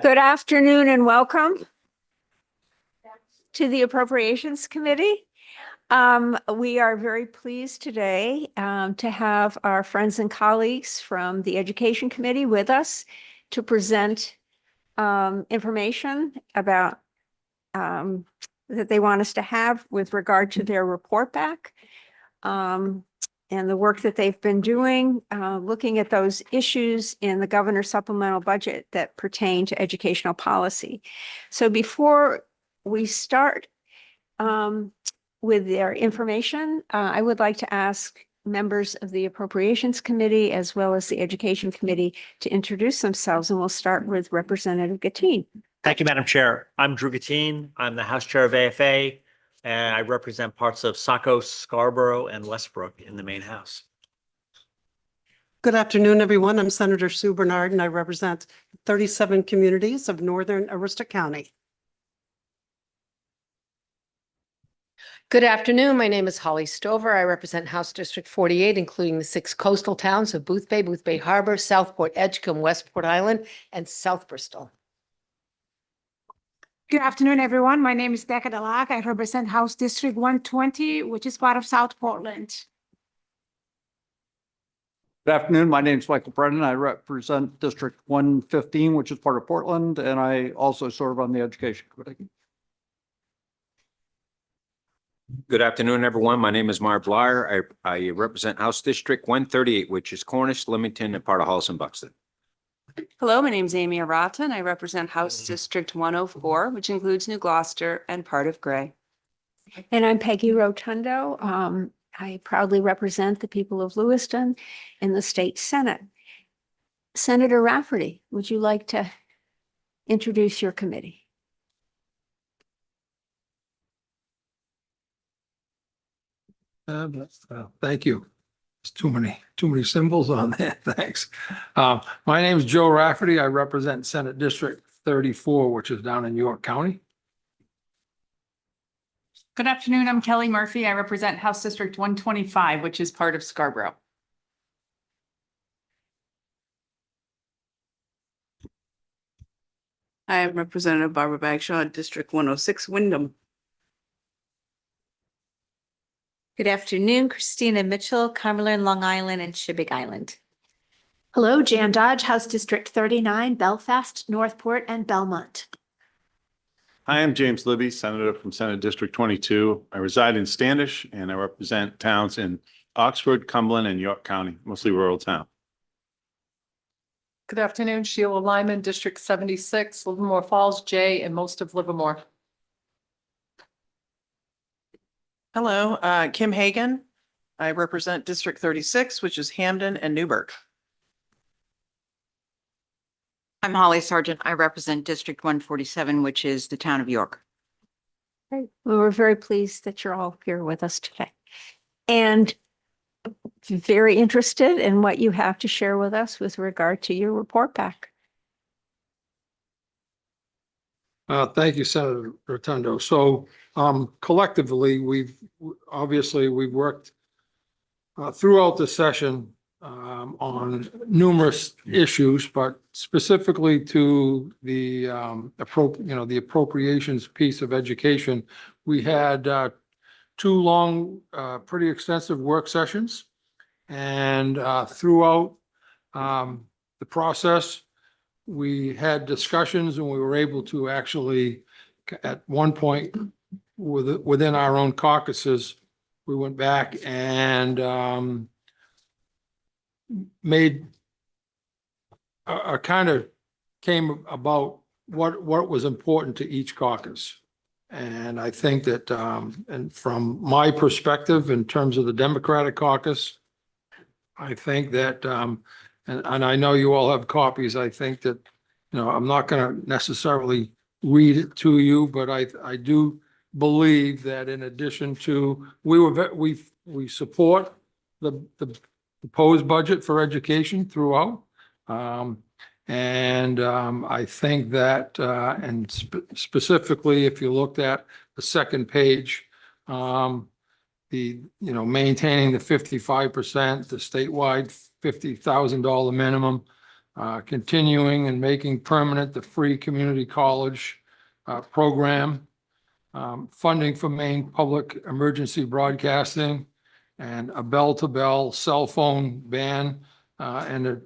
Good afternoon and welcome to the Appropriations Committee. We are very pleased today to have our friends and colleagues from the Education Committee with us to present information about that they want us to have with regard to their report back and the work that they've been doing, looking at those issues in the governor's supplemental budget that pertain to educational policy. So before we start with their information, I would like to ask members of the Appropriations Committee as well as the Education Committee to introduce themselves, and we'll start with Representative Gattin. Thank you, Madam Chair. I'm Drew Gattin. I'm the House Chair of AFA, and I represent parts of Saco, Scarborough, and Westbrook in the main House. Good afternoon, everyone. I'm Senator Sue Bernard, and I represent 37 communities of northern Aroostook County. Good afternoon. My name is Holly Stover. I represent House District 48, including the 6 coastal towns of Booth Bay Harbor, Southport, Edgecombe, Westport Island, and South Bristol. Good afternoon, everyone. My name is Becca Delac. I represent House District 120, which is part of South Portland. Good afternoon. My name is Michael Brennan. I represent District 115, which is part of Portland, and I also serve on the Education Committee. Good afternoon, everyone. My name is Mark Blyer. I represent House District 138, which is Cornish, Leamington, and part of Hollis and Buxton. Hello, my name is Amy Arata, and I represent House District 104, which includes New Gloucester and part of Gray. And I'm Peggy Rotundo. I proudly represent the people of Lewiston in the state Senate. Senator Rafferty, would you like to introduce your committee? Thank you. There's too many symbols on there. Thanks. My name is Joe Rafferty. I represent Senate District 34, which is down in York County. Good afternoon. I'm Kelly Murphy. I represent House District 125, which is part of Scarborough. I am Representative Barbara Bagshaw, District 106, Wyndham. Good afternoon, Christina Mitchell, Cumberland, Long Island, and Shibig Island. Hello, Jan Dodge, House District 39, Belfast, Northport, and Belmont. Hi, I'm James Libby, Senator from Senate District 22. I reside in Standish, and I represent towns in Oxford, Cumberland, and York County, mostly rural town. Good afternoon, Sheila Lyman, District 76, Livermore Falls, Jay, and most of Livermore. Hello, Kim Hagan. I represent District 36, which is Hamden and Newburgh. I'm Holly Sargent. I represent District 147, which is the town of York. Well, we're very pleased that you're all here with us today and very interested in what you have to share with us with regard to your report back. Thank you, Senator Rotundo. So collectively, we've worked throughout the session on numerous issues, but specifically to the the appropriations piece of education. We had 2 long, pretty extensive work sessions, and throughout the process, we had discussions, and we were able to actually, at one point within our own caucuses, we went back and made a kind of came about what was important to each caucus. And I think that, and from my perspective, in terms of the Democratic caucus, I think that, and I know you all have copies. I think that, I'm not going to necessarily read it to you, but I do believe that in addition to, we support the proposed budget for education throughout. I think that, and specifically, if you looked at the second page, maintaining the 55%, the statewide $50,000 minimum, continuing and making permanent the free community college program, funding for Maine public emergency broadcasting, and a bell-to-bell cell phone ban, and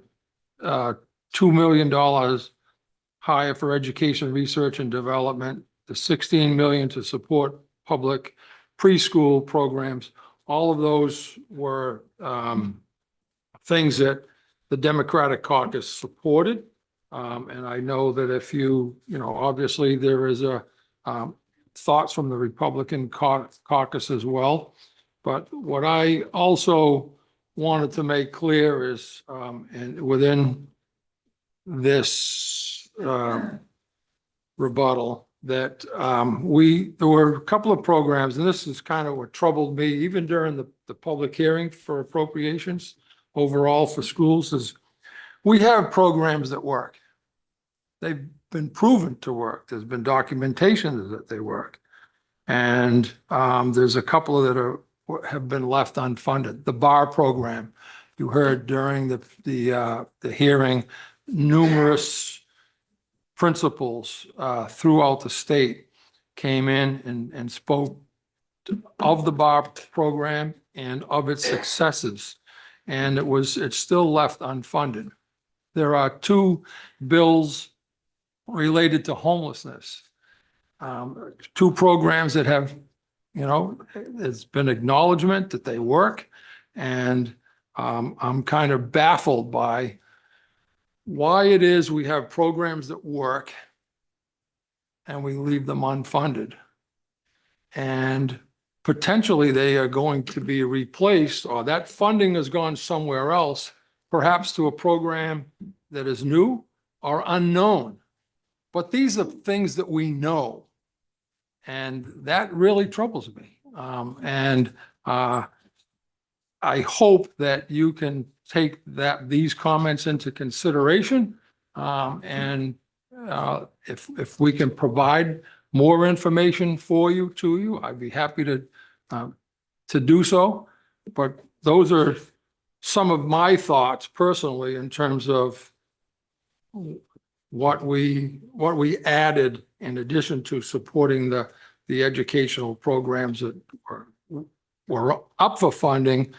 a $2 million higher for education, research, and development, the $16 million to support public preschool programs. All of those were things that the Democratic caucus supported. And I know that if obviously there is thoughts from the Republican caucus as well. But what I also wanted to make clear is, and within this rebuttal, that there were a couple of programs, and this is kind of what troubled me, even during the public hearing for appropriations overall for schools, is we have programs that work. They've been proven to work. There's been documentation that they work. And there's a couple that have been left unfunded. The BAR program, you heard during the hearing, numerous principals throughout the state came in and spoke of the BAR program and of its successes. And it's still left unfunded. There are two bills related to homelessness. Two programs that have, it's been acknowledgement that they work. And I'm kind of baffled by why it is we have programs that work and we leave them unfunded. And potentially they are going to be replaced, or that funding has gone somewhere else, perhaps to a program that is new or unknown. But these are things that we know. And that really troubles me. I hope that you can take these comments into consideration. If we can provide more information for you, I'd be happy to do so. But those are some of my thoughts personally in terms of what we added in addition to supporting the educational programs that were up for funding,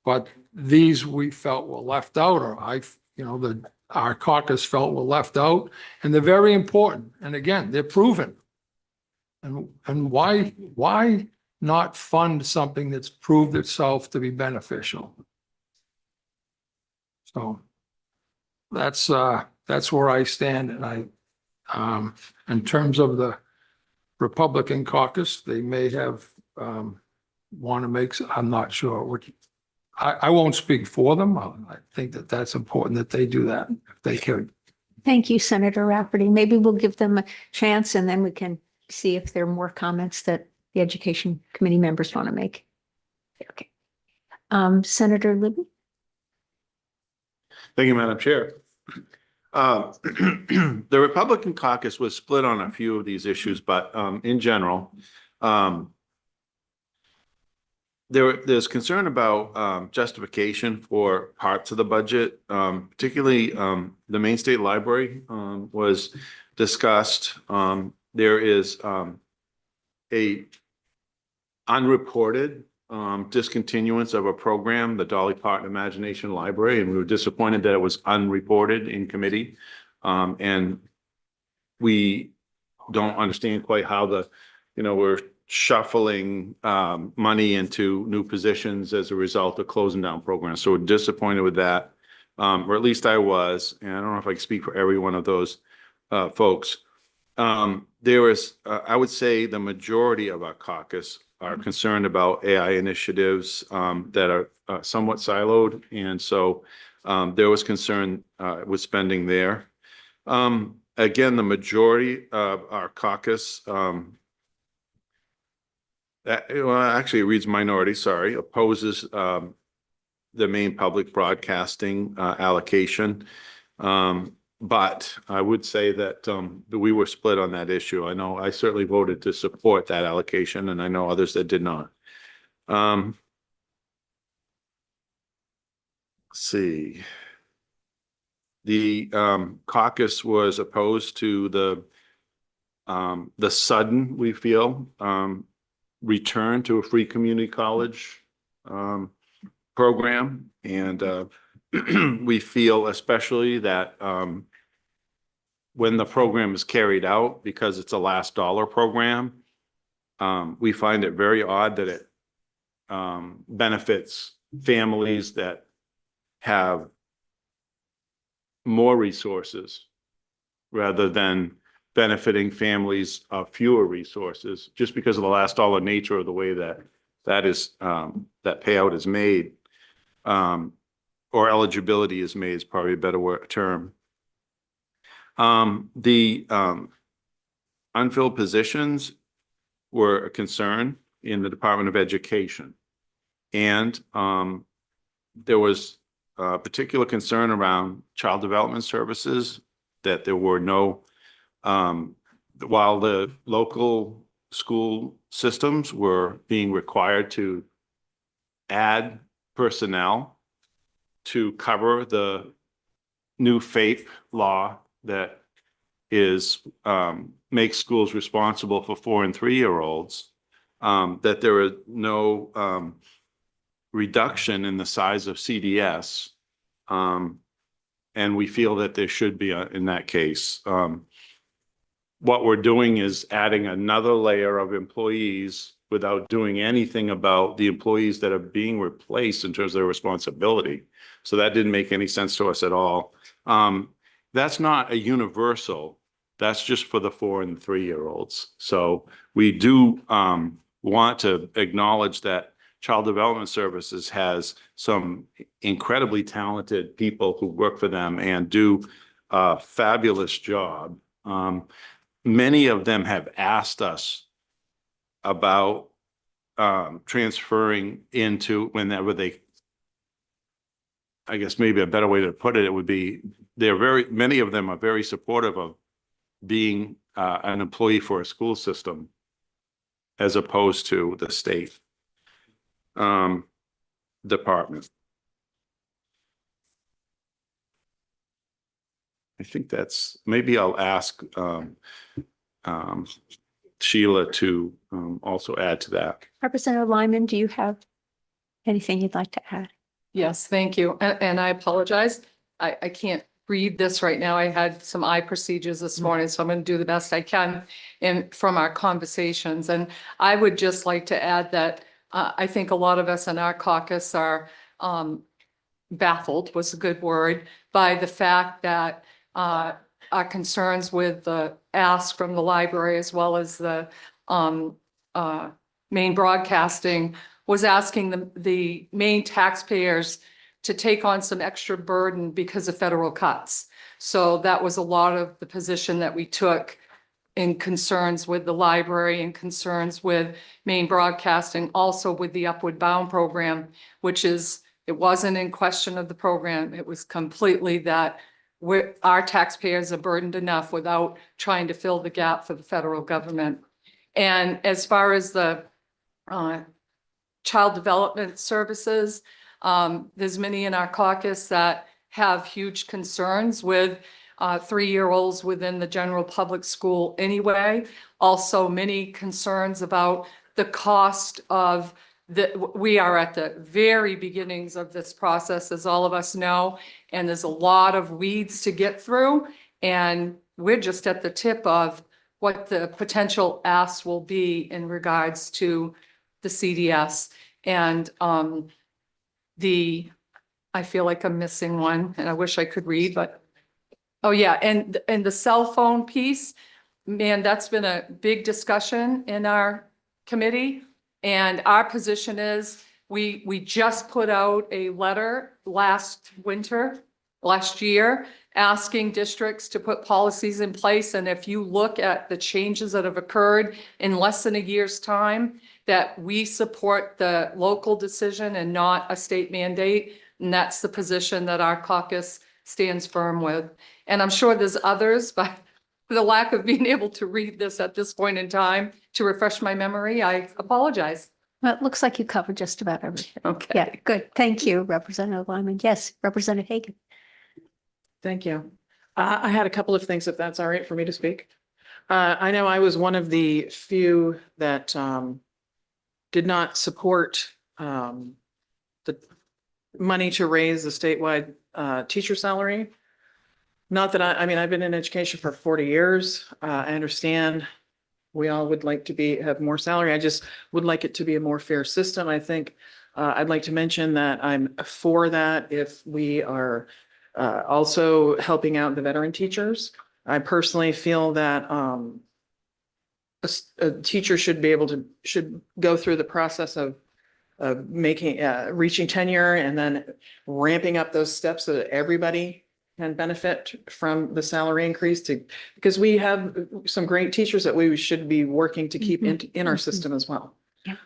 but these we felt were left out, or our caucus felt were left out, and they're very important. And again, they're proven. And why not fund something that's proved itself to be beneficial? So that's where I stand. And in terms of the Republican caucus, they may have want to make, I'm not sure. I won't speak for them. I think that's important that they do that if they could. Thank you, Senator Rafferty. Maybe we'll give them a chance and then we can see if there are more comments that the Education Committee members want to make. Okay. Senator Libby? Thank you, Madam Chair. The Republican caucus was split on a few of these issues, but in general, there's concern about justification for parts of the budget, particularly the Maine State Library was discussed. There is a unreported discontinuance of a program, the Dolly Parton Imagination Library, and we were disappointed that it was unreported in committee. And we don't understand quite how we're shuffling money into new positions as a result of closing down programs. So we're disappointed with that, or at least I was, and I don't know if I can speak for every one of those folks. There was, I would say the majority of our caucus are concerned about AI initiatives that are somewhat siloed. And so there was concern with spending there. Again, the majority of our caucus, actually it reads minority, sorry, opposes the Maine public broadcasting allocation. But I would say that we were split on that issue. I know I certainly voted to support that allocation, and I know others that did not. Let's see. The caucus was opposed to the sudden, we feel, return to a free community college program. And we feel especially that when the program is carried out, because it's a last dollar program, we find it very odd that it benefits families that have more resources rather than benefiting families of fewer resources, just because of the last dollar nature of the way that that payout is made, or eligibility is made is probably a better term. The unfilled positions were a concern in the Department of Education. And there was a particular concern around child development services, that there were no, while the local school systems were being required to add personnel to cover the new FAPE law that is makes schools responsible for 4- and 3-year-olds, that there are no reduction in the size of CDS. And we feel that there should be in that case. What we're doing is adding another layer of employees without doing anything about the employees that are being replaced in terms of their responsibility. So that didn't make any sense to us at all. That's not a universal. That's just for the 4- and 3-year-olds. So we do want to acknowledge that Child Development Services has some incredibly talented people who work for them and do a fabulous job. Many of them have asked us about transferring into whenever they, I guess maybe a better way to put it, it would be, many of them are very supportive of being an employee for a school system as opposed to the state department. I think that's, maybe I'll ask Sheila to also add to that. Representative Lyman, do you have anything you'd like to add? Yes, thank you. And I apologize. I can't read this right now. I had some eye procedures this morning, so I'm going to do the best I can from our conversations. And I would just like to add that I think a lot of us in our caucus are baffled, was a good word, by the fact that our concerns with the ask from the library, as well as the main broadcasting, was asking the main taxpayers to take on some extra burden because of federal cuts. So that was a lot of the position that we took in concerns with the library and concerns with main broadcasting, also with the Upward Bound program, which is, it wasn't in question of the program. It was completely that our taxpayers are burdened enough without trying to fill the gap for the federal government. And as far as the child development services, there's many in our caucus that have huge concerns with 3-year-olds within the general public school anyway. Also, many concerns about the cost of we are at the very beginnings of this process, as all of us know, and there's a lot of weeds to get through. And we're just at the tip of what the potential asks will be in regards to the CDS. And I feel like I'm missing one, and I wish I could read, but oh yeah, and the cell phone piece, man, that's been a big discussion in our committee. And our position is we just put out a letter last year, asking districts to put policies in place. And if you look at the changes that have occurred in less than a year's time, that we support the local decision and not a state mandate. And that's the position that our caucus stands firm with. And I'm sure there's others, but for the lack of being able to read this at this point in time to refresh my memory, I apologize. Well, it looks like you covered just about everything. Okay. Yeah, good. Thank you, Representative Lyman. Yes, Representative Hagan. Thank you. I had a couple of things, if that's all right for me to speak. I know I was one of the few that did not support the money to raise the statewide teacher salary. Not that I mean, I've been in education for 40 years. I understand we all would like to have more salary. I just would like it to be a more fair system. I think I'd like to mention that I'm for that if we are also helping out the veteran teachers. I personally feel that a teacher should be able to, should go through the process of making, reaching tenure and then ramping up those steps so that everybody can benefit from the salary increase because we have some great teachers that we should be working to keep in our system as well. Yeah.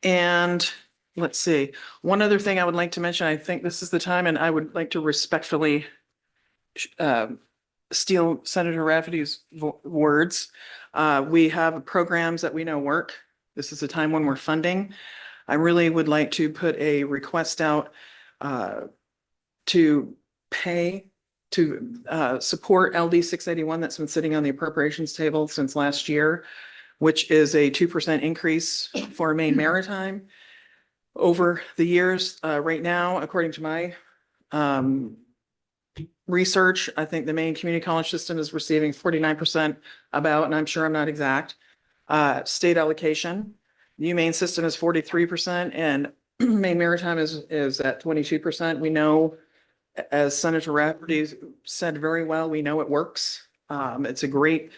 And let's see, one other thing I would like to mention, I think this is the time, and I would like to respectfully steal Senator Rafferty's words. We have programs that we know work. This is a time when we're funding. I really would like to put a request out to pay to support LD 681 that's been sitting on the appropriations table since last year, which is a 2% increase for Maine Maritime. Over the years, right now, according to my research, I think the Maine Community College system is receiving 49% about, and I'm sure I'm not exact, state allocation. The UMaine system is 43% and Maine Maritime is at 22%. We know, as Senator Rafferty said very well, we know it works. It's a great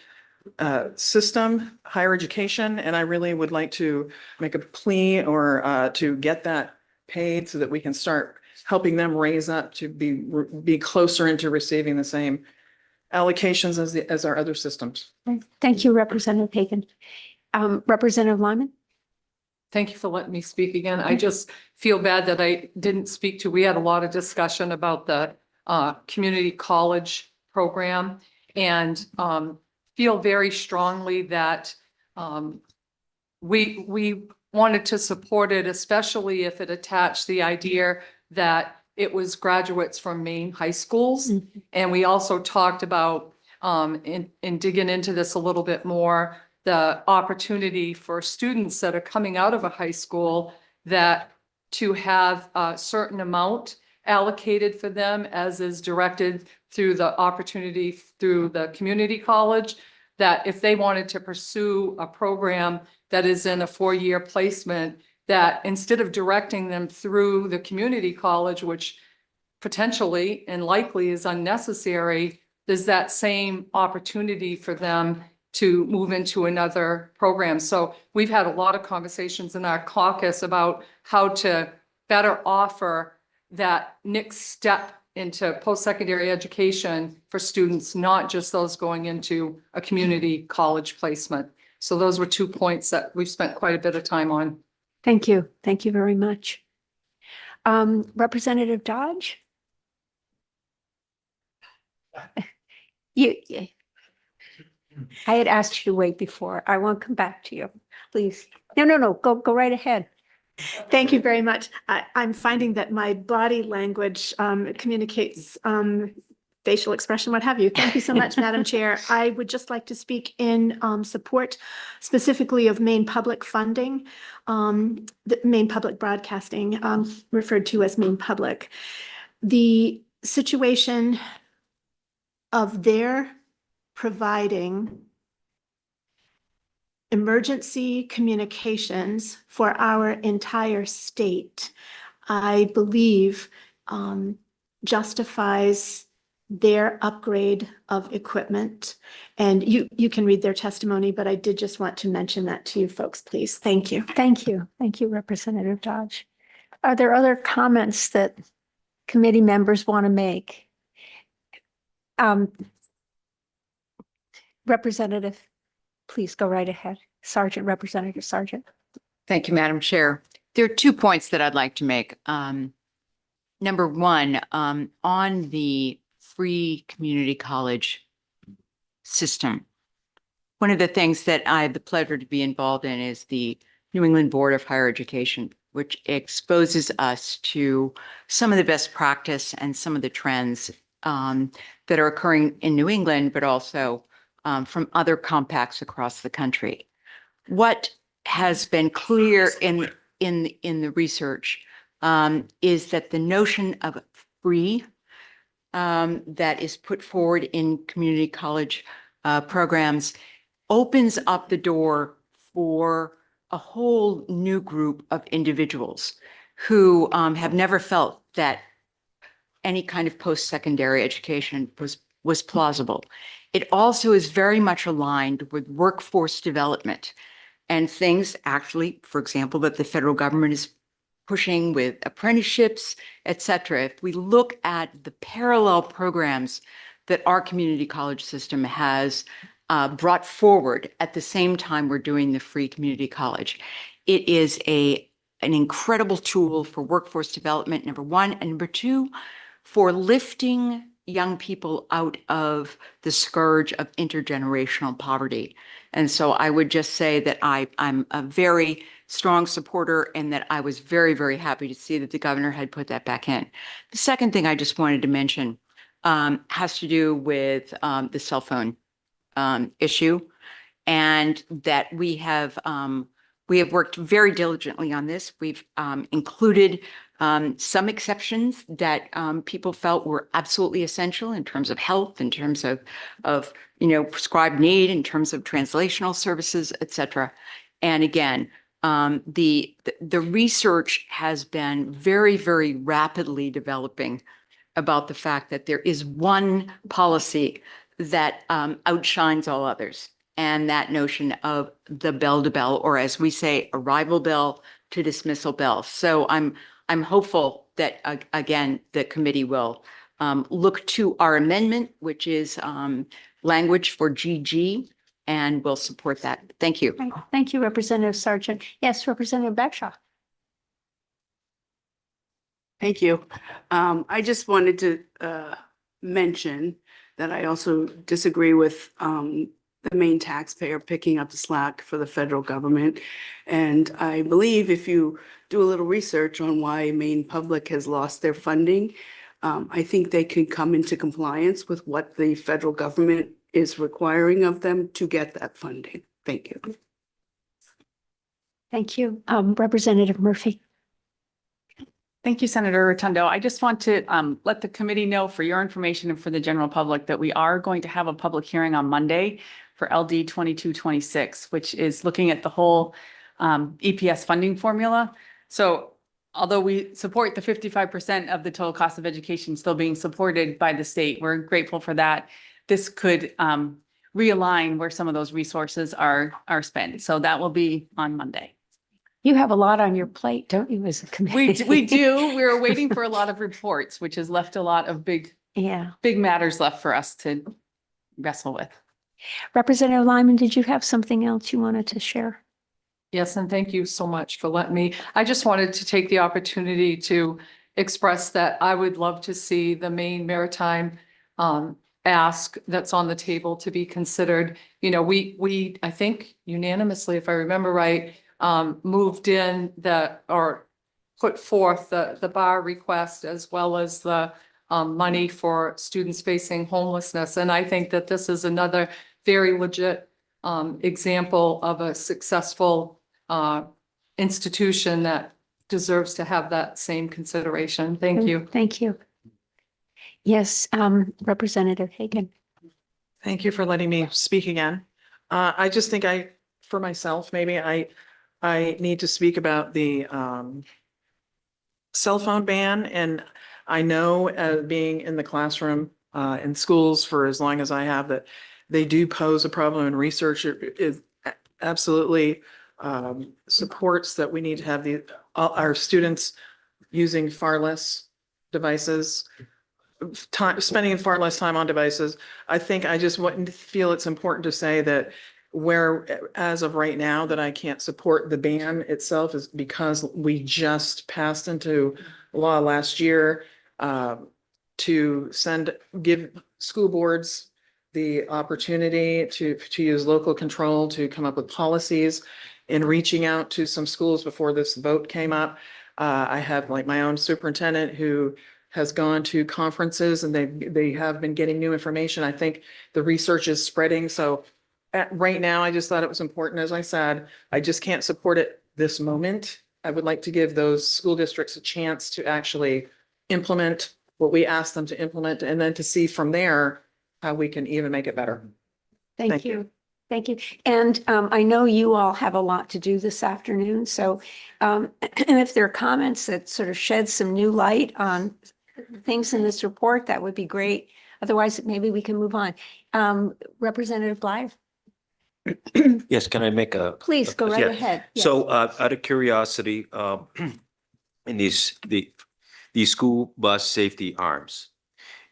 system, higher education, and I really would like to make a plea or to get that paid so that we can start helping them raise up to be closer into receiving the same allocations as our other systems. Thank you, Representative Hagan. Representative Lyman? Thank you for letting me speak again. I just feel bad that I didn't speak to, we had a lot of discussion about the community college program and feel very strongly that we wanted to support it, especially if it attached the idea that it was graduates from Maine high schools. Mm-hmm. And we also talked about, in digging into this a little bit more, the opportunity for students that are coming out of a high school that to have a certain amount allocated for them as is directed through the opportunity through the community college, that if they wanted to pursue a program that is in a 4-year placement, that instead of directing them through the community college, which potentially and likely is unnecessary, there's that same opportunity for them to move into another program. So we've had a lot of conversations in our caucus about how to better offer that next step into post-secondary education for students, not just those going into a community college placement. So those were 2 points that we've spent quite a bit of time on. Thank you. Thank you very much. Representative Dodge? I had asked you to wait before. I won't come back to you, please. No, go right ahead. Thank you very much. I'm finding that my body language communicates facial expression, what have you. Thank you so much, Madam Chair. I would just like to speak in support specifically of Maine public funding, the Maine public broadcasting, referred to as Maine public. The situation of their providing emergency communications for our entire state, I believe, justifies their upgrade of equipment. And you can read their testimony, but I did just want to mention that to you folks, please. Thank you. Thank you. Thank you, Representative Dodge. Are there other comments that committee members want to make? Representative, please go right ahead. Representative Sargent. Thank you, Madam Chair. There are 2 points that I'd like to make. Number one, on the free community college system, one of the things that I have the pleasure to be involved in is the New England Board of Higher Education, which exposes us to some of the best practice and some of the trends that are occurring in New England, but also from other compacts across the country. What has been clear in the research is that the notion of free that is put forward in community college programs opens up the door for a whole new group of individuals who have never felt that any kind of post-secondary education was plausible. It also is very much aligned with workforce development and things actually, for example, that the federal government is pushing with apprenticeships, et cetera. If we look at the parallel programs that our community college system has brought forward at the same time we're doing the free community college, it is an incredible tool for workforce development, number one, and number two, for lifting young people out of the scourge of intergenerational poverty. And so I would just say that I'm a very strong supporter and that I was very, very happy to see that the governor had put that back in. The second thing I just wanted to mention has to do with the cell phone issue, and that we have worked very diligently on this. We've included some exceptions that people felt were absolutely essential in terms of health, in terms of prescribed need, in terms of translational services, et cetera. And again, the research has been very, very rapidly developing about the fact that there is one policy that outshines all others, and that notion of the bell to bell, or as we say, arrival bell to dismissal bell. So I'm hopeful that again the committee will look to our amendment, which is language for GG, and will support that. Thank you. Right. Thank you, Representative Sargent. Yes, Representative Bagshaw. Thank you. I just wanted to mention that I also disagree with the main taxpayer picking up the slack for the federal government. And I believe if you do a little research on why Maine Public has lost their funding, I think they can come into compliance with what the federal government is requiring of them to get that funding. Thank you. Thank you. Representative Murphy. Thank you, Senator Rotundo. I just want to let the committee know for your information and for the general public that we are going to have a public hearing on Monday for LD 2226, which is looking at the whole EPS funding formula. So although we support the 55% of the total cost of education still being supported by the state, we're grateful for that. This could realign where some of those resources are spent. So that will be on Monday. You have a lot on your plate, don't you, as a committee? We do. We're waiting for a lot of reports, which has left a lot of big matters left for us to wrestle with. Representative Lyman, did you have something else you wanted to share? Yes, and thank you so much for letting me. I just wanted to take the opportunity to express that I would love to see the Maine Maritime ask that's on the table to be considered. You know, we I think unanimously, if I remember right, moved in or put forth the bar request as well as the money for students facing homelessness. And I think that this is another very legit example of a successful institution that deserves to have that same consideration. Thank you. Thank you. Yes, Representative Hagan. Thank you for letting me speak again. I just think for myself, maybe I need to speak about the cell phone ban. And I know being in the classroom in schools for as long as I have, that they do pose a problem, and research is absolutely supports that we need to have our students using far less devices, spending far less time on devices. I think I just feel it's important to say that as of right now, that I can't support the ban itself is because we just passed into law last year to give school boards the opportunity to use local control to come up with policies. in reaching out to some schools before this vote came up. I have like my own superintendent who has gone to conferences and they have been getting new information. I think the research is spreading. So right now, I just thought it was important. As I said, I just can't support it this moment. I would like to give those school districts a chance to actually implement what we asked them to implement and then to see from there how we can even make it better. Thank you. Thank you. And I know you all have a lot to do this afternoon, so if there are comments that sort of shed some new light on things in this report, that would be great. Otherwise, maybe we can move on. Representative Blythe, Yes, can I make a? please go right Yeah. ahead. Yes. So out of curiosity, in these school bus safety arms,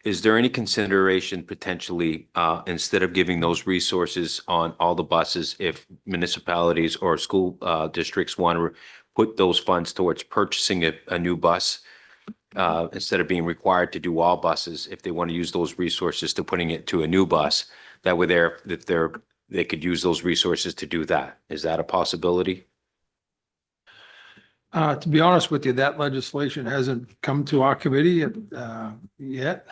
is there any consideration potentially, instead of giving those resources on all the buses, if municipalities or school districts want to put those funds towards purchasing a new bus, instead of being required to do all buses, if they want to use those resources to putting it to a new bus, that way they could use those resources to do that. Is that a possibility? To be honest with you, that legislation hasn't come to our committee yet.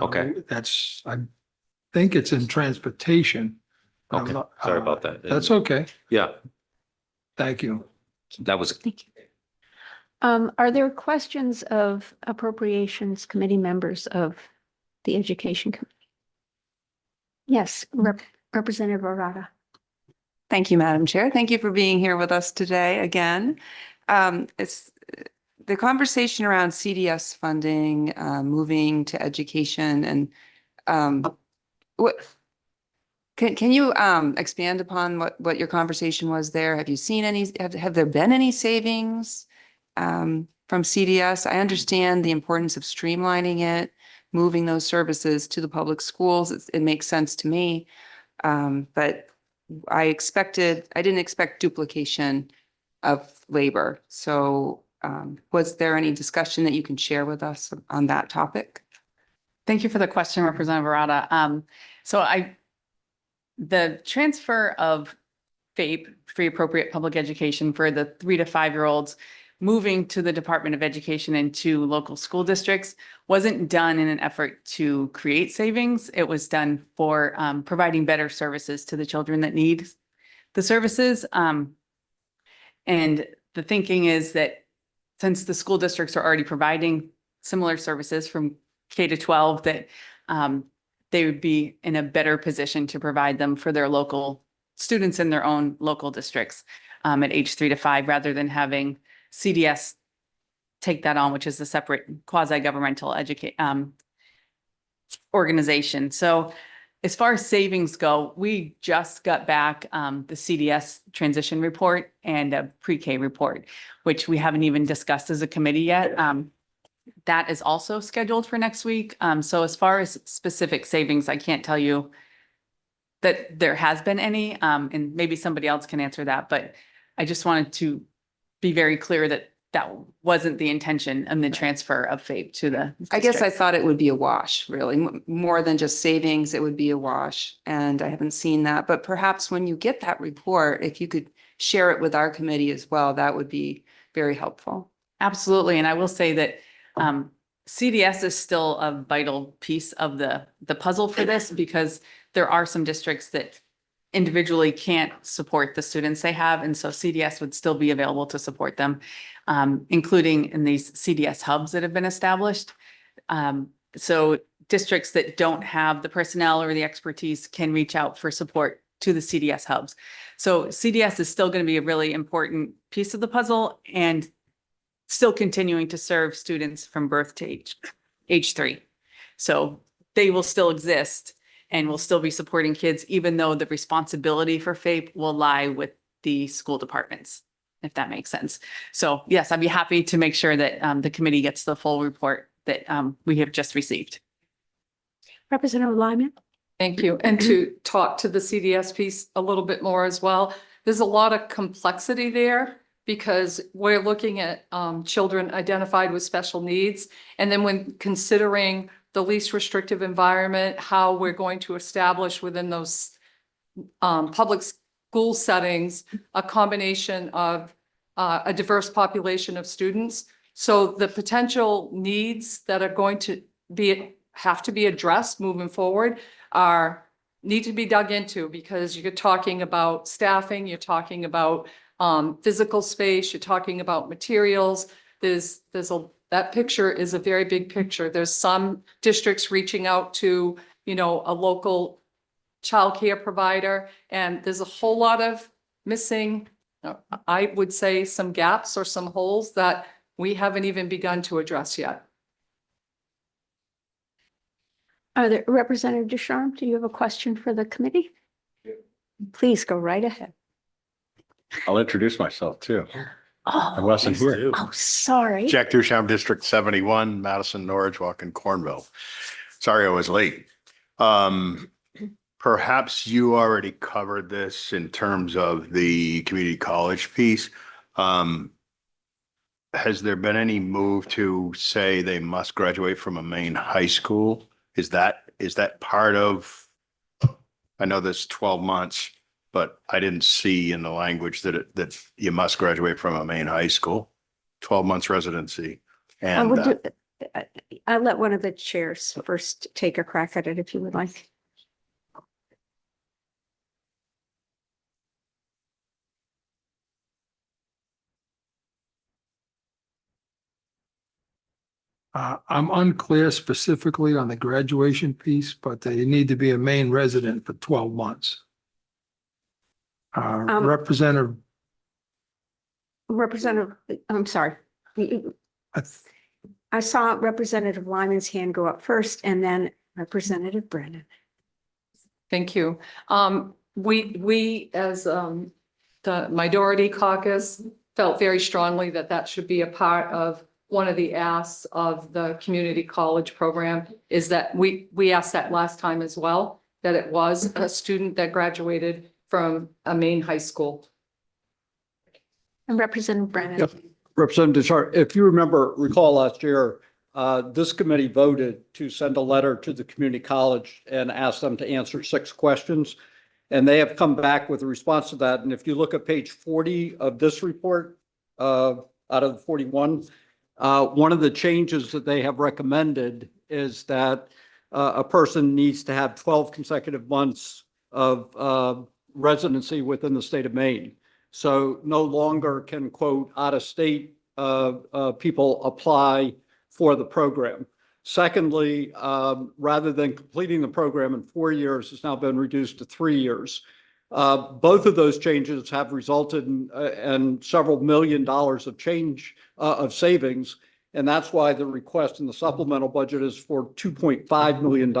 Okay. I think it's in transportation. Okay, sorry about that. That's okay. Yeah, Thank you. that was, Are there questions of Appropriations Committee members of the Education Committee? Yes, Representative Arata. Thank you, Madam Chair. Thank you for being here with us today again. It's the conversation around CDS funding, moving to education and what can you expand upon what your conversation was there? Have you seen any, have there been any savings from CDS? I understand the importance of streamlining it, moving those services to the public schools. It makes sense to me. But I didn't expect duplication of labor. So was there any discussion that you can share with us on that topic? Thank you for the question, Representative Arata. The transfer of FAPE, free appropriate public education for the 3 to 5-year-olds moving to the Department of Education and to local school districts wasn't done in an effort to create savings. It was done for providing better services to the children that need the services. And the thinking is that since the school districts are already providing similar services from K to 12, that they would be in a better position to provide them for their local students in their own local districts at age 3 to 5, rather than having CDS take that on, which is a separate quasi-governmental organization. So as far as savings go, we just got back the CDS transition report and a pre-K report, which we haven't even discussed as a committee yet. That is also scheduled for next week. So as far as specific savings, I can't tell you that there has been any, and maybe somebody else can answer that, but I just wanted to be very clear that that wasn't the intention and the transfer of FAPE to the I guess I district. thought it would be a wash, really, more than just savings, it would be a wash. And I haven't seen that, but perhaps when you get that report, if you could share it with our committee as well, that would be very helpful. Absolutely. And I will say that CDS is still a vital piece of the puzzle for this, because there are some districts that individually can't support the students they have. And so CDS would still be available to support them, including in these CDS hubs that have been established. So districts that don't have the personnel or the expertise can reach out for support to the CDS hubs. So CDS is still going to be a really important piece of the puzzle, and still continuing to serve students from birth to age 3. So they will still exist and will still be supporting kids, even though the responsibility for FAPE will lie with the school departments, if that makes sense. So yes, I'd be happy to make sure that the committee gets the full report that we have just received. Representative Lyman. Thank you. And to talk to the CDS piece a little bit more as well, there's a lot of complexity there, because we're looking at children identified with special needs. And then when considering the least restrictive environment, how we're going to establish within those public school settings, a combination of a diverse population of students. So the potential needs that are going to have to be addressed moving forward need to be dug into, because you're talking about staffing, you're talking about physical space, you're talking about materials. That picture is a very big picture. There's some districts reaching out to, a local childcare provider, and there's a whole lot of missing, I would say, some gaps or some holes that we haven't even begun to address yet. Representative Ducharme, do you have a question for the committee? Please go right ahead. I'll introduce myself too. I Oh, wasn't here. oh, sorry. Jack Ducharme, District 71, Madison, Norwich, Walk, Cornville. Sorry I was late. Perhaps you already covered this in terms of the community college piece. Has there been any move to say they must graduate from a main high school? Is that part of, I know there's 12 months, but I didn't see in the language that you must graduate from a main high school, 12 months residency. And I'll let one of the chairs first take a crack at it if you would like. I'm unclear specifically on the graduation piece, but they need to be a Maine resident for 12 months. Representative, I'm sorry. I saw Representative Lyman's hand go up first and then Representative Brennan. Thank you. We as the minority caucus felt very strongly that should be a part of one of the asks of the community college program. Is that we asked that last time as well, that it was a student that graduated from a Maine high school. And Representative Brennan. Yep. Representative Ducharme, if you recall last year, this committee voted to send a letter to the community college and ask them to answer 6 questions. And they have come back with a response to that. And if you look at page 40 of this report, out of the 41, one of the changes that they have recommended is that a person needs to have 12 consecutive months of residency within the state of Maine. So no longer can, quote, out-of-state people apply for the program. Secondly, rather than completing the program in 4 years, it's now been reduced to 3 years. Both of those changes have resulted in several $1 million of savings. And that's why the request in the supplemental budget is for $2.5 million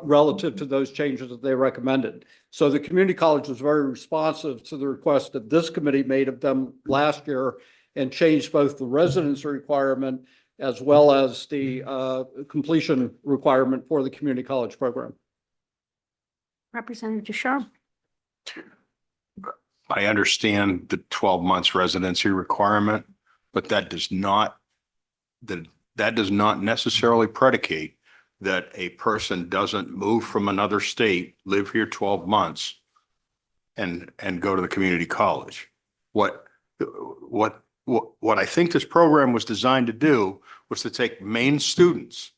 relative to those changes that they recommended. So the community college was very responsive to the request that this committee made of them last year and changed both the residency requirement as well as the completion requirement for the community college program. Representative Ducharme. I understand the 12 months residency requirement, but that does not necessarily predicate that a person doesn't move from another state, live here 12 months and go to the community college. What I think this program was designed to do was to take Maine students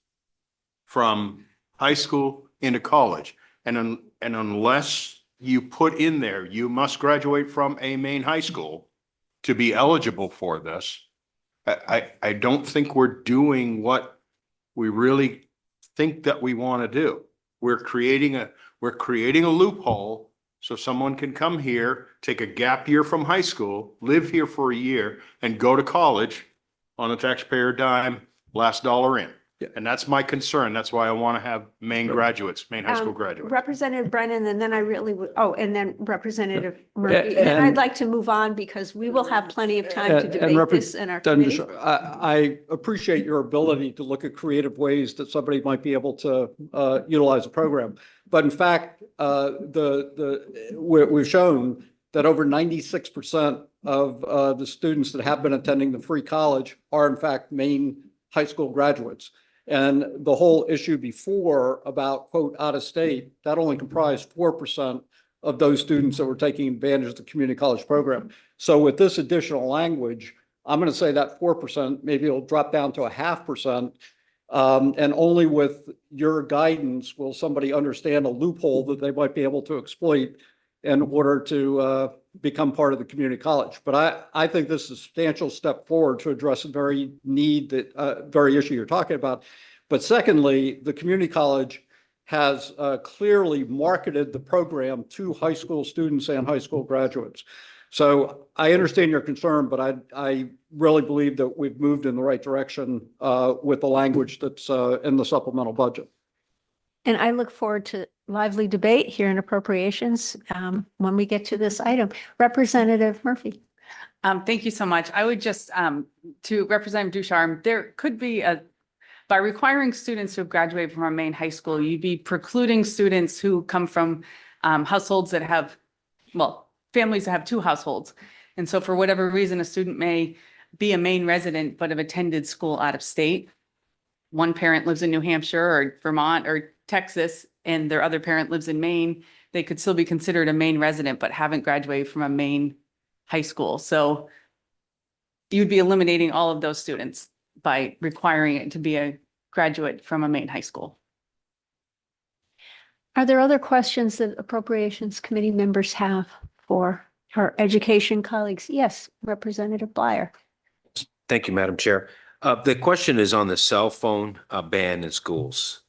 from high school into college. And unless you put in there, you must graduate from a Maine high school to be eligible for this, I don't think we're doing what we really think that we want to do. We're creating a loophole so someone can come here, take a gap year from high school, live here for a year, and go to college on a taxpayer dime, last dollar in. And that's my concern. That's why I want to have Maine graduates, Maine high school graduates. Representative Brennan, and then I really would, and then Representative Murphy. And I'd like to move on because we will have plenty of time to debate this in our committee. I appreciate your ability to look at creative ways that somebody might be able to utilize a program. But in fact, we've shown that over 96% of the students that have been attending the free college are in fact Maine high school graduates. And the whole issue before about, quote, out of state, that only comprised 4% of those students that were taking advantage of the community college program. So with this additional language, I'm going to say that 4%, maybe it'll drop down to 0.5%. And only with your guidance will somebody understand a loophole that they might be able to exploit in order to become part of the community college. But I think this is a substantial step forward to address the very need that very issue you're talking about. But secondly, the community college has clearly marketed the program to high school students and high school graduates. So I understand your concern, but I really believe that we've moved in the right direction with the language that's in the supplemental budget. And I look forward to lively debate here in appropriations when we get to this item. Representative Murphy. Thank you so much. I would just, to Representative Ducharme, there could be by requiring students who have graduated from our main high school, you'd be precluding students who come from households that have, well, families that have two households. And so for whatever reason, a student may be a Maine resident, but have attended school out of state. One parent lives in New Hampshire or Vermont or Texas, and their other parent lives in Maine. They could still be considered a Maine resident, but haven't graduated from a Maine high school. So you'd be eliminating all of those students by requiring it to be a graduate from a Maine high school. Are there other questions that Appropriations Committee members have for our education colleagues? Yes, Representative Bleier. Thank you, Madam Chair. The question is on the cell phone ban in schools.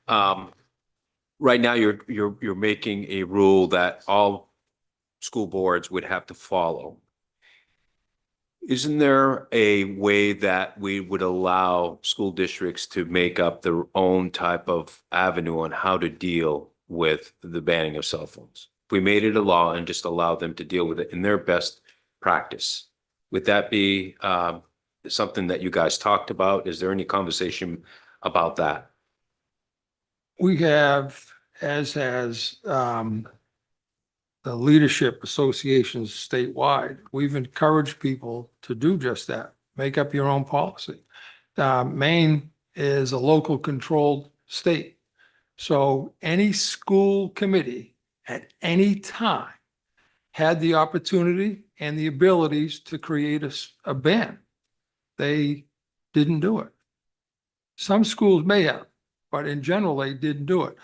Right now, you're making a rule that all school boards would have to follow. Isn't there a way that we would allow school districts to make up their own type of avenue on how to deal with the banning of cell phones? If we made it a law and just allowed them to deal with it in their best practice, would that be something that you guys talked about? Is there any conversation about that? We have, as has the leadership associations statewide, we've encouraged people to do just that. Make up your own policy. Maine is a local controlled state. So any school committee at any time had the opportunity and the abilities to create a ban. They didn't do it. Some schools may have, but in general, they didn't do it.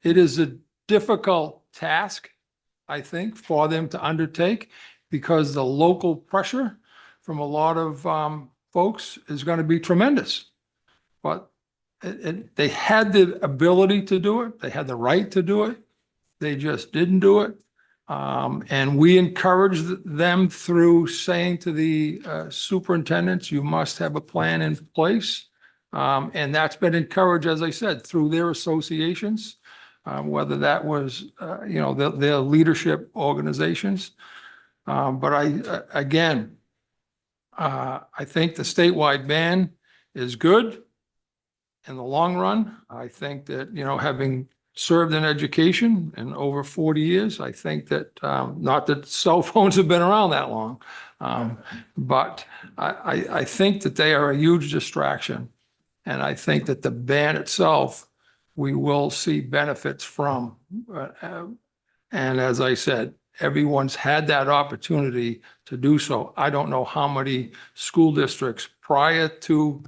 It is a difficult task, I think, for them to undertake because the local pressure from a lot of folks is going to be tremendous. But they had the ability to do it. They had the right to do it. They just didn't do it. And we encouraged them through saying to the superintendents, you must have a plan in place. And that's been encouraged, as I said, through their associations, whether that was, their leadership organizations. But I think the statewide ban is good in the long run. I think that, having served in education in over 40 years, I think that, not that cell phones have been around that long, but I think that they are a huge distraction. And I think that the ban itself, we will see benefits from. And as I said, everyone's had that opportunity to do so. I don't know how many school districts prior to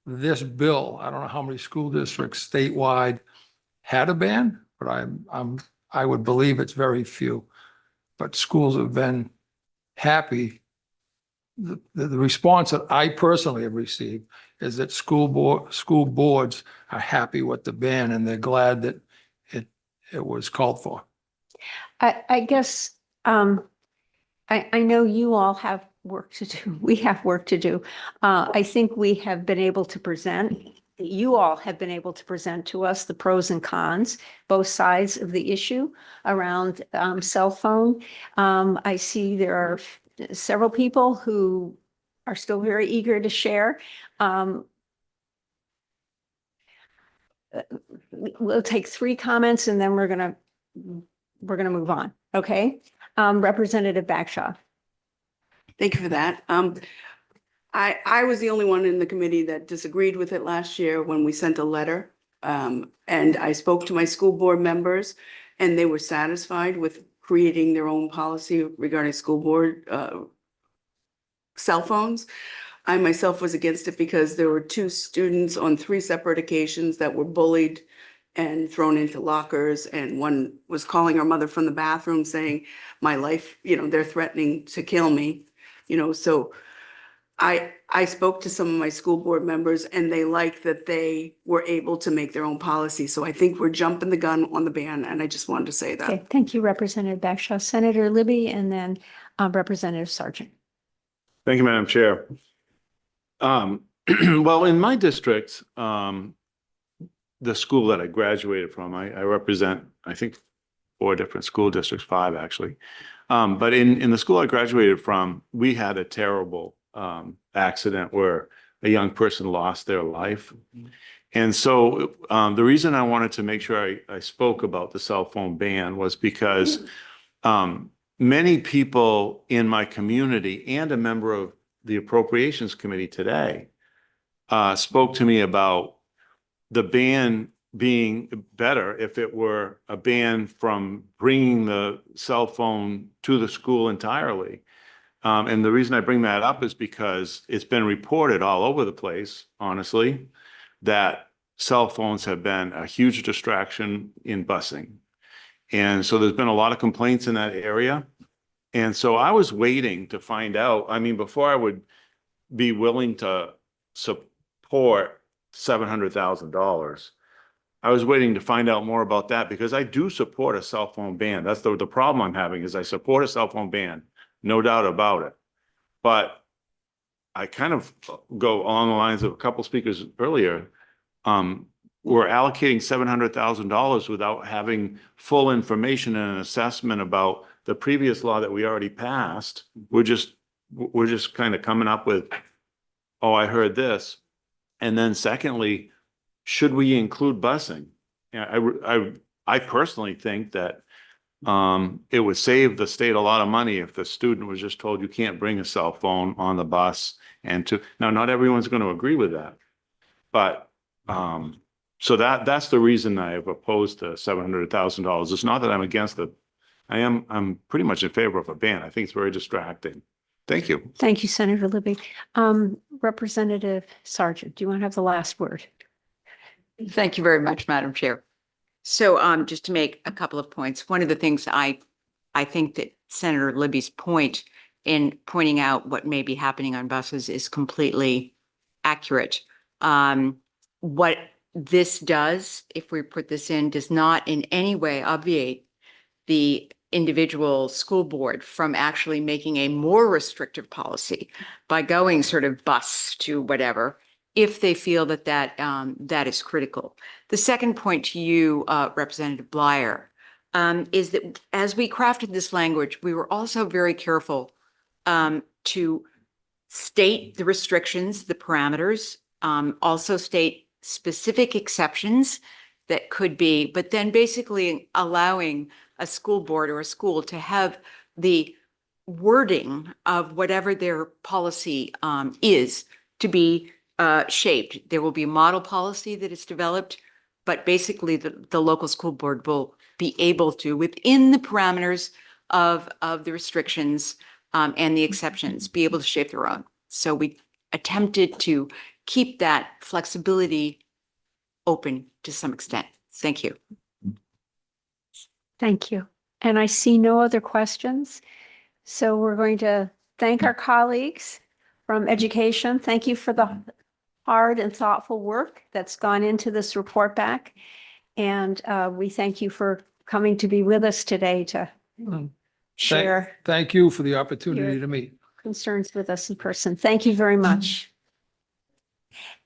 this bill, I don't know how many school districts statewide had a ban, but I would believe it's very few. But schools have been happy. The response that I personally have received is that school boards are happy with the ban and they're glad that it was called for. I guess I know you all have work to do. We have work to do. I think we have been able to present, you all have been able to present to us the pros and cons, both sides of the issue around cell phone. I see there are several people who are still very eager to share. We'll take 3 comments and then we're gonna move on. Okay. Representative Bagshaw. Thank you for that. I was the only one in the committee that disagreed with it last year when we sent a letter. And I spoke to my school board members and they were satisfied with creating their own policy regarding school board cell phones. I myself was against it because there were two students on three separate occasions that were bullied and thrown into lockers. And one was calling her mother from the bathroom saying, my life, they're threatening to kill me, so I spoke to some of my school board members and they liked that they were able to make their own policy. So I think we're jumping the gun on the ban, and I just wanted to say that. Okay, thank you, Representative Bagshaw. Senator Libby, and then Representative Sargent. Thank you, Madam Chair. Well, in my district, the school that I graduated from, I represent, I think, 4 different school districts, 5 actually. But in the school I graduated from, we had a terrible accident where a young person lost their life. And so the reason I wanted to make sure I spoke about the cell phone ban was because many people in my community and a member of the Appropriations Committee today spoke to me about the ban being better if it were a ban from bringing the cell phone to the school entirely. And the reason I bring that up is because it's been reported all over the place, honestly, that cell phones have been a huge distraction in busing. And so there's been a lot of complaints in that area. And so I was waiting to find out, I mean, before I would be willing to support $700,000, I was waiting to find out more about that because I do support a cell phone ban. That's the problem I'm having is I support a cell phone ban, no doubt about it. But I kind of go along the lines of a couple speakers earlier. We're allocating $700,000 without having full information and an assessment about the previous law that we already passed. We're just kind of coming up with, oh, I heard this. And then secondly, should we include busing? I personally think that it would save the state a lot of money if the student was just told you can't bring a cell phone on the bus. Now, not everyone's going to agree with that, but so that's the reason I have opposed the $700,000. It's not that I'm against it. I'm pretty much in favor of a ban. I think it's very distracting. Thank you. Thank you, Senator Libby. Representative Sargent, do you want to have the last word? Thank you very much, Madam Chair. So just to make a couple of points, one of the things I think that Senator Libby's point in pointing out what may be happening on buses is completely accurate. What this does, if we put this in, does not in any way obviate the individual school board from actually making a more restrictive policy by going sort of bus to whatever, if they feel that that is critical. The second point to you, Representative Bleier, is that as we crafted this language, we were also very careful to state the restrictions, the parameters, also state specific exceptions that could be, but then basically allowing a school board or a school to have the wording of whatever their policy is to be shaped. There will be a model policy that is developed, but basically the local school board will be able to, within the parameters of the restrictions and the exceptions, be able to shape their own. So we attempted to keep that flexibility open to some extent. Thank you. Thank you. And I see no other questions. So we're going to thank our colleagues from education. Thank you for the hard and thoughtful work that's gone into this report back. And we thank you for coming to be with us today to share Thank you for the opportunity to meet. concerns with us in person. Thank you very much.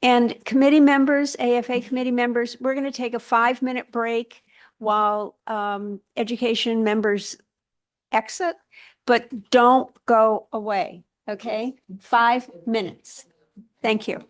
And committee members, AFA committee members, we're going to take a 5-minute break while education members exit, but don't go away, okay? 5 minutes. Thank you.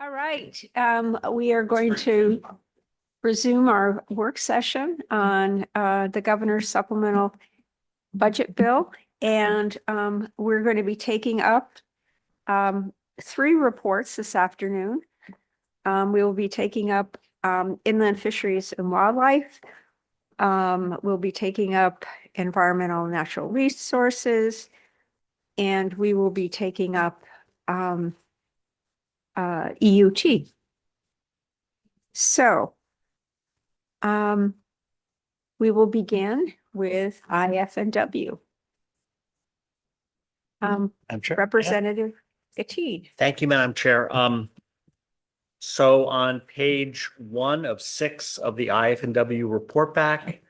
All right, we are going to resume our work session on the governor's supplemental budget bill. And we're going to be taking up 3 reports this afternoon. We will be taking up inland fisheries and wildlife. We'll be taking up environmental and natural resources. And we will be taking up EUT. So we will begin with IF&W. Madam Chair? Representative Gatine. Thank you, Madam Chair. So on page 1 of 6 of the IF&W report back,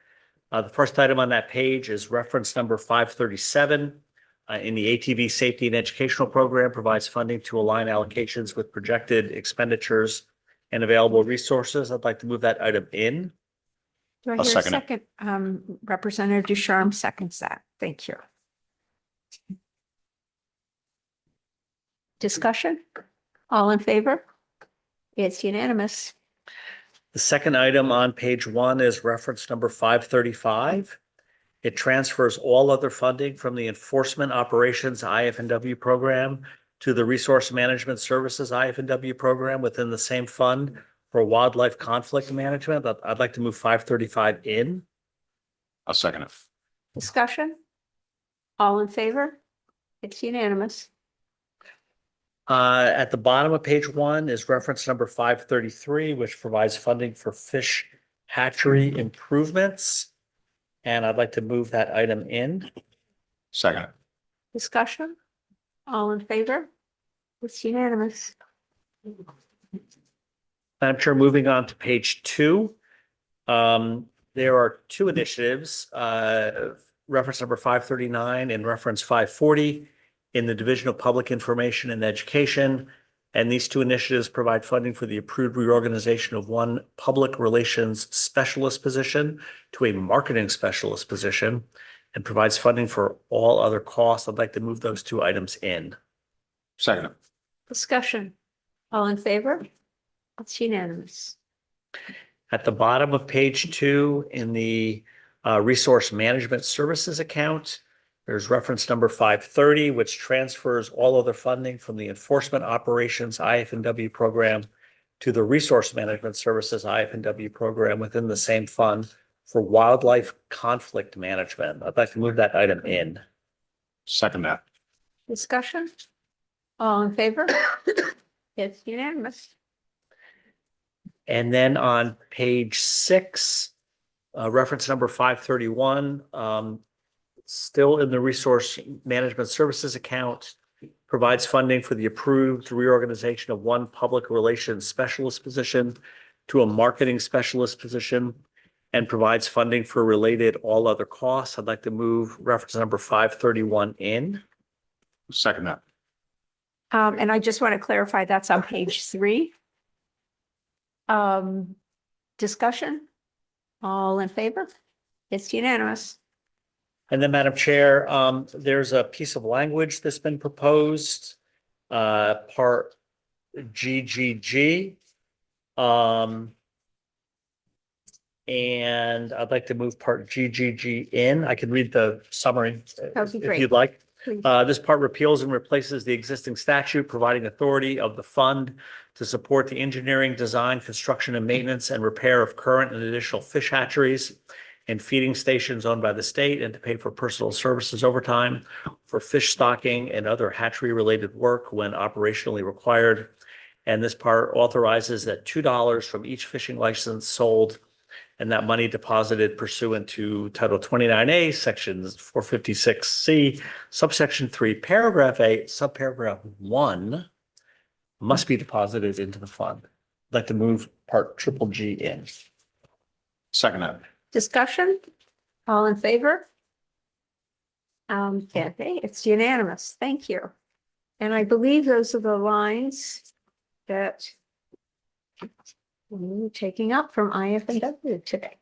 the first item on that page is reference number 537. In the ATV Safety and Educational Program provides funding to align allocations with projected expenditures and available resources. I'd like to move that item in. Do I I'll hear a second it. second? Representative Ducharme seconds that. Thank you. Discussion? All in favor? It's unanimous. The second item on page 1 is reference number 535. It transfers all other funding from the Enforcement Operations IF&W program to the Resource Management Services IF&W program within the same fund for wildlife conflict management. I'd like to move 535 in. I'll second it. Discussion? All in favor? It's unanimous. At the bottom of page 1 is reference number 533, which provides funding for fish hatchery improvements. And I'd like to move that item in. Second it. Discussion? All in favor? It's unanimous. Madam Chair, moving on to page 2. There are 2 initiatives, reference number 539 and reference 540 in the Division of Public Information and Education. And these 2 initiatives provide funding for the approved reorganization of 1 public relations specialist position to a marketing specialist position and provides funding for all other costs. I'd like to move those 2 items in. Second it. Discussion? All in favor? It's unanimous. At the bottom of page 2 in the Resource Management Services account, there's reference number 530, which transfers all other funding from the Enforcement Operations IF&W program to the Resource Management Services IF&W program within the same fund for wildlife conflict management. I'd like to move that item in. Second that. Discussion? All in favor? It's unanimous. And then on page 6, reference number 531, still in the Resource Management Services account, provides funding for the approved reorganization of 1 public relations specialist position to a marketing specialist position and provides funding for related all other costs. I'd like to move reference number 531 in. Second that. And I just want to clarify that's on page 3. Discussion? All in favor? It's unanimous. And then, Madam Chair, there's a piece of language that's been proposed, part GGG. And I'd like to move part GGG in. I can read the summary That'd be if great. you'd like. Please. This part repeals and replaces the existing statute providing authority of the fund to support the engineering, design, construction, and maintenance and repair of current and additional fish hatcheries and feeding stations owned by the state, and to pay for personal services overtime for fish stocking and other hatchery-related work when operationally required. And this part authorizes that $2 from each fishing license sold and that money deposited pursuant to Title 29A, Sections 456C, subsection 3, paragraph 8, subparagraph 1 must be deposited into the fund. I'd like to move part triple G in. Second that. Discussion? All in favor? Okay, it's unanimous. Thank you. And I believe those are the lines that we're taking up from IF&W today.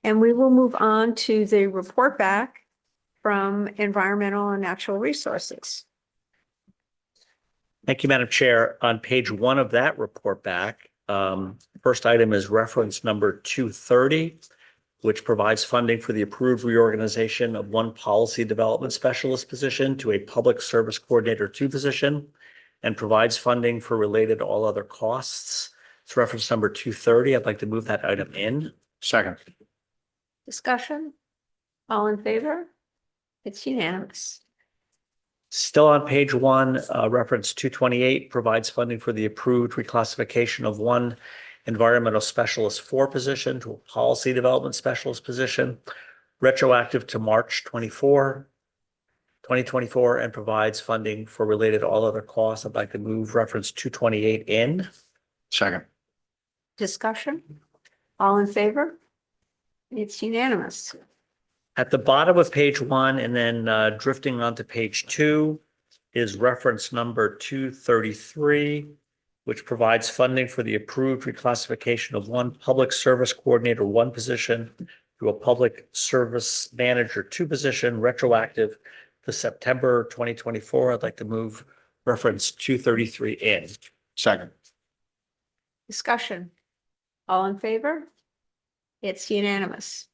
And we will move on to the report back from Environmental and Natural Resources. Thank you, Madam Chair. On page 1 of that report back, first item is reference number 230, which provides funding for the approved reorganization of one policy development specialist position to a public service coordinator 2 position, and provides funding for related all other costs. It's reference number 230. I'd like to move that item in. Second. Discussion? All in favor? It's unanimous. Still on page 1, reference 228 provides funding for the approved reclassification of one environmental specialist 4 position to a policy development specialist position, retroactive to March 2024, and provides funding for related all other costs. I'd like to move reference 228 in. Second. Discussion? All in favor? It's unanimous. At the bottom of page 1 and then drifting onto page 2 is reference number 233, which provides funding for the approved reclassification of one public service coordinator 1 position to a public service manager 2 position, retroactive to September 2024. I'd like to move reference 233 in. Second. Discussion? All in favor? It's unanimous.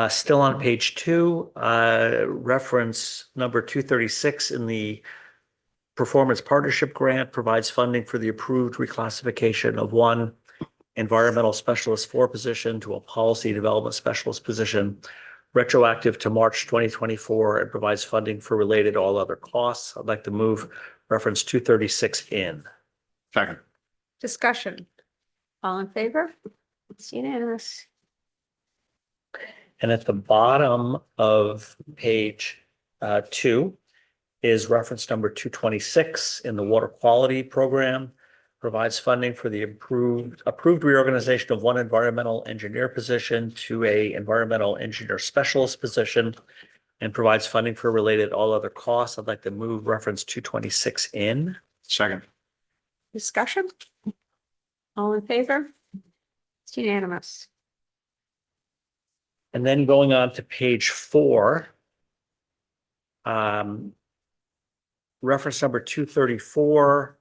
Still on page 2, reference number 236 in the Performance Partnership Grant provides funding for the approved reclassification of one environmental specialist 4 position to a policy development specialist position, retroactive to March 2024, and provides funding for related all other costs. I'd like to move reference 236 in. Second. Discussion? All in favor? It's unanimous. And at the bottom of page 2 is reference number 226 in the Water Quality Program, provides funding for the approved reorganization of one environmental engineer position to a environmental engineer specialist position, and provides funding for related all other costs. I'd like to move reference 226 in. Second. Discussion? All in favor? It's unanimous. And then going on to page 4, reference number 234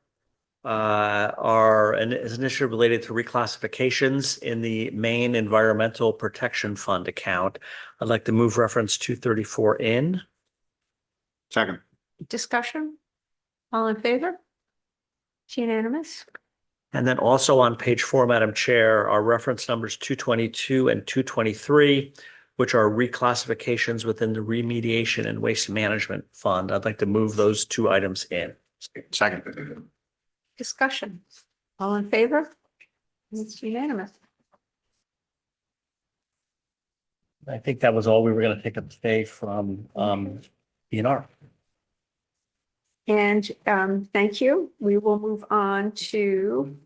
is an initiative related to reclassifications in the Maine Environmental Protection Fund account. I'd like to move reference 234 in. Second. Discussion? All in favor? It's unanimous. And then also on page 4, Madam Chair, are reference numbers 222 and 223, which are reclassifications within the Remediation and Waste Management Fund. I'd like to move those 2 items in. Second. Discussion? All in favor? It's unanimous. I think that was all we were going to take up today from ENR. And thank you. We will move on to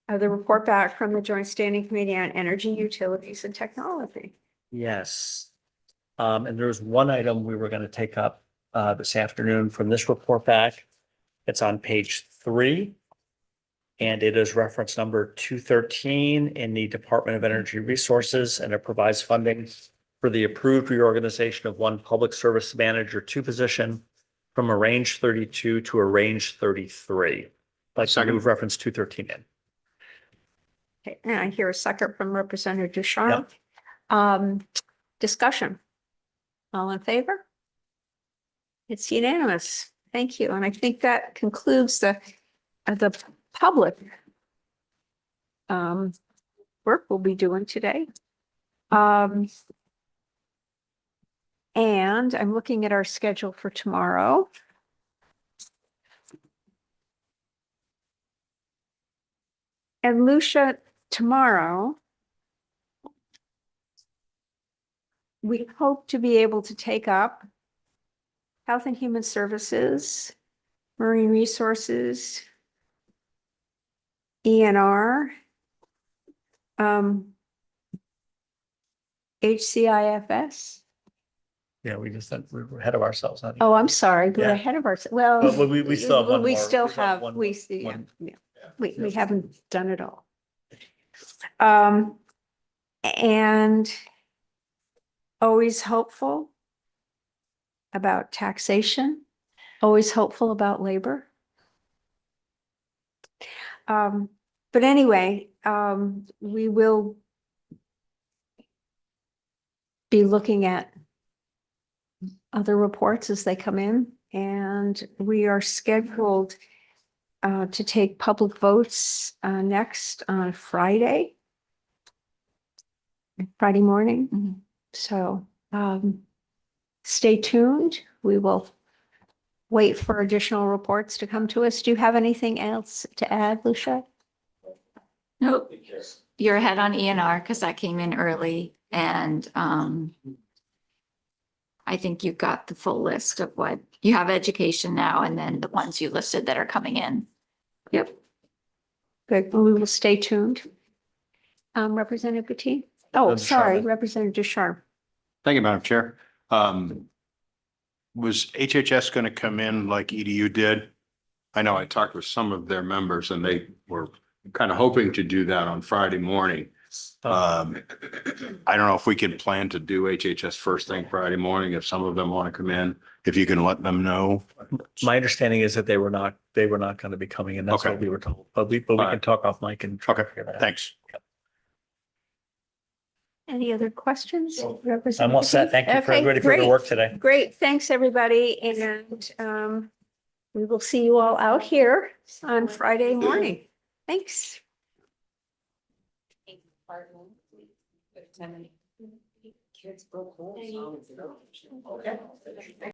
the report back from the Joint Standing Committee on Energy, Utilities, and Technology. Yes. And there's one item we were going to take up this afternoon from this report back. It's on page 3. And it is reference number 213 in the Department of Energy Resources, and it provides funding for the approved reorganization of one public service manager 2 position from a range 32 to a range 33. I'd like to move reference 213 in. Okay, and I hear a second from Representative Ducharme. Yep. Discussion? All in favor? It's unanimous. Thank you. And I think that concludes the public work we'll be doing today. And I'm looking at our schedule for tomorrow. And Lucia, tomorrow, we hope to be able to take up Health and Human Services, Marine Resources, ENR, HCIFS. Yeah, we just said we're ahead of ourselves. Huh? Oh, I'm sorry, we're Yeah. ahead of ourselves. Well, But we still have one we more. still We've got have, one- yeah, one- yeah. We haven't done it all. And always hopeful about taxation. always hopeful about labor. But anyway, we will be looking at other reports as they come in, and we are scheduled to take public votes next on Friday morning. So stay tuned. We will wait for additional reports to come to us. Do you have anything else to add, Lucia? Nope. You're ahead on ENR because that came in early, and I think you've got the full list of what you have education now, and then the ones you listed that are coming in. Yep. Good. We will stay tuned. Representative Petit? Oh, Representative sorry, Sharma. Representative Ducharme. Thank you, Madam Chair. Was HHS going to come in like EDU did? I know I talked with some of their members and they were kind of hoping to do that on Friday morning. I don't know if we can plan to do HHS first thing Friday morning, if some of them want to come in, if you can let them know. My understanding is that they were not going to be coming in. That's Okay. what we were told, but we can talk off mic and. Okay, thanks. Any other questions? I'm all set. Thank you for Okay, everybody for your great. work today. Great. Thanks, everybody. And we will see you all out here on Friday morning. Thanks.